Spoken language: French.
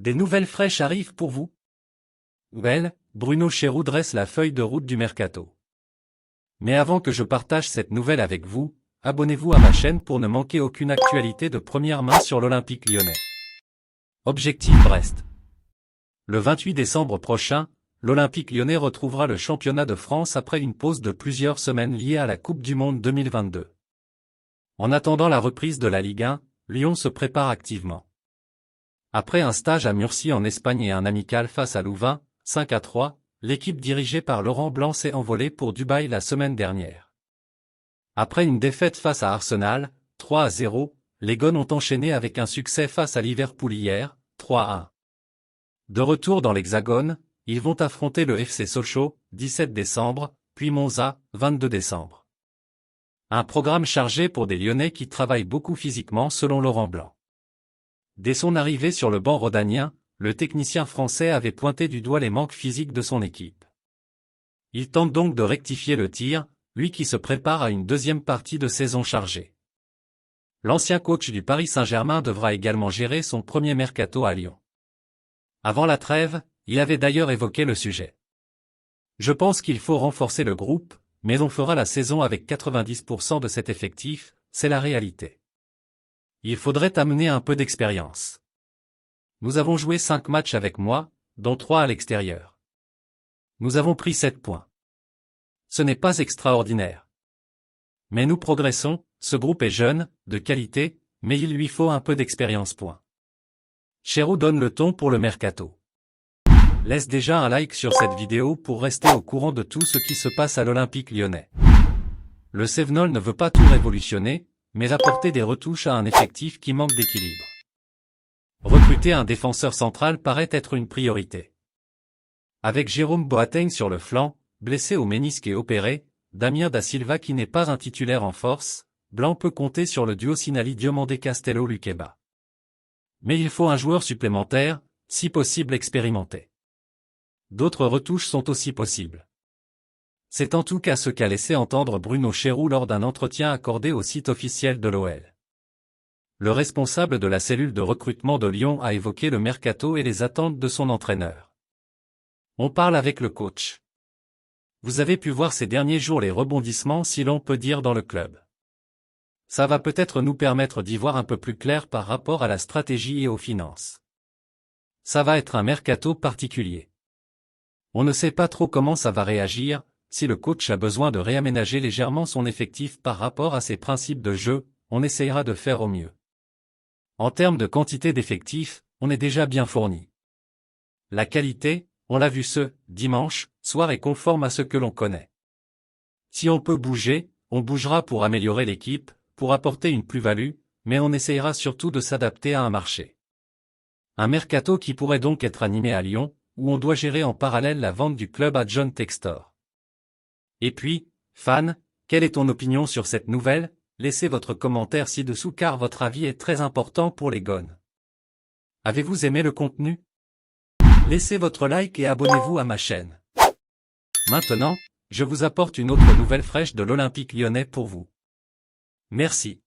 Des nouvelles fraîches arrivent pour vous. Well, Bruno Chéroux dresse la feuille de route du mercato. Mais avant que je partage cette nouvelle avec vous, abonnez-vous à ma chaîne pour ne manquer aucune actualité de première main sur l'Olympique lyonnais. Objectif Brest. Le 28 décembre prochain, l'Olympique lyonnais retrouvera le championnat de France après une pause de plusieurs semaines liée à la Coupe du Monde 2022. En attendant la reprise de la Ligue 1, Lyon se prépare activement. Après un stage à Murcie en Espagne et un amical face à Louvain, 5-3, l'équipe dirigée par Laurent Blanc s'est envolée pour Dubaï la semaine dernière. Après une défaite face à Arsenal, 3-0, les Gones ont enchaîné avec un succès face à Liverpool hier, 3-1. De retour dans l'Hexagone, ils vont affronter le FC Sochaux, 17 décembre, puis Monza, 22 décembre. Un programme chargé pour des Lyonnais qui travaillent beaucoup physiquement selon Laurent Blanc. Dès son arrivée sur le banc rhodanien, le technicien français avait pointé du doigt les manques physiques de son équipe. Il tente donc de rectifier le tir, lui qui se prépare à une deuxième partie de saison chargée. L'ancien coach du Paris Saint-Germain devra également gérer son premier mercato à Lyon. Avant la trêve, il avait d'ailleurs évoqué le sujet. Je pense qu'il faut renforcer le groupe, mais on fera la saison avec 90% de cet effectif, c'est la réalité. Il faudrait amener un peu d'expérience. Nous avons joué 5 matchs avec moi, dont 3 à l'extérieur. Nous avons pris 7 points. Ce n'est pas extraordinaire. Mais nous progressons, ce groupe est jeune, de qualité, mais il lui faut un peu d'expérience. Chéroux donne le ton pour le mercato. Laisse déjà un like sur cette vidéo pour rester au courant de tout ce qui se passe à l'Olympique lyonnais. Le Cévenol ne veut pas tout révolutionner, mais apporter des retouches à un effectif qui manque d'équilibre. Recruter un défenseur central paraît être une priorité. Avec Jérôme Boateng sur le flanc, blessé au ménisque et opéré, Damien Da Silva qui n'est pas un titulaire en force, Blanc peut compter sur le duo Sinali Diomandé Castello Luqueba. Mais il faut un joueur supplémentaire, si possible expérimenté. D'autres retouches sont aussi possibles. C'est en tout cas ce qu'a laissé entendre Bruno Chéroux lors d'un entretien accordé au site officiel de l'OL. Le responsable de la cellule de recrutement de Lyon a évoqué le mercato et les attentes de son entraîneur. On parle avec le coach. Vous avez pu voir ces derniers jours les rebondissements si l'on peut dire dans le club. Ça va peut-être nous permettre d'y voir un peu plus clair par rapport à la stratégie et aux finances. Ça va être un mercato particulier. On ne sait pas trop comment ça va réagir, si le coach a besoin de réaménager légèrement son effectif par rapport à ses principes de jeu, on essayera de faire au mieux. En termes de quantité d'effectifs, on est déjà bien fourni. La qualité, on l'a vu ce dimanche soir est conforme à ce que l'on connaît. Si on peut bouger, on bougera pour améliorer l'équipe, pour apporter une plus-value, mais on essayera surtout de s'adapter à un marché. Un mercato qui pourrait donc être animé à Lyon, où on doit gérer en parallèle la vente du club à John Textor. Et puis, fan, quelle est ton opinion sur cette nouvelle? Laissez votre commentaire ci-dessous car votre avis est très important pour les Gones. Avez-vous aimé le contenu? Laissez votre like et abonnez-vous à ma chaîne. Maintenant, je vous apporte une autre nouvelle fraîche de l'Olympique lyonnais pour vous. Merci.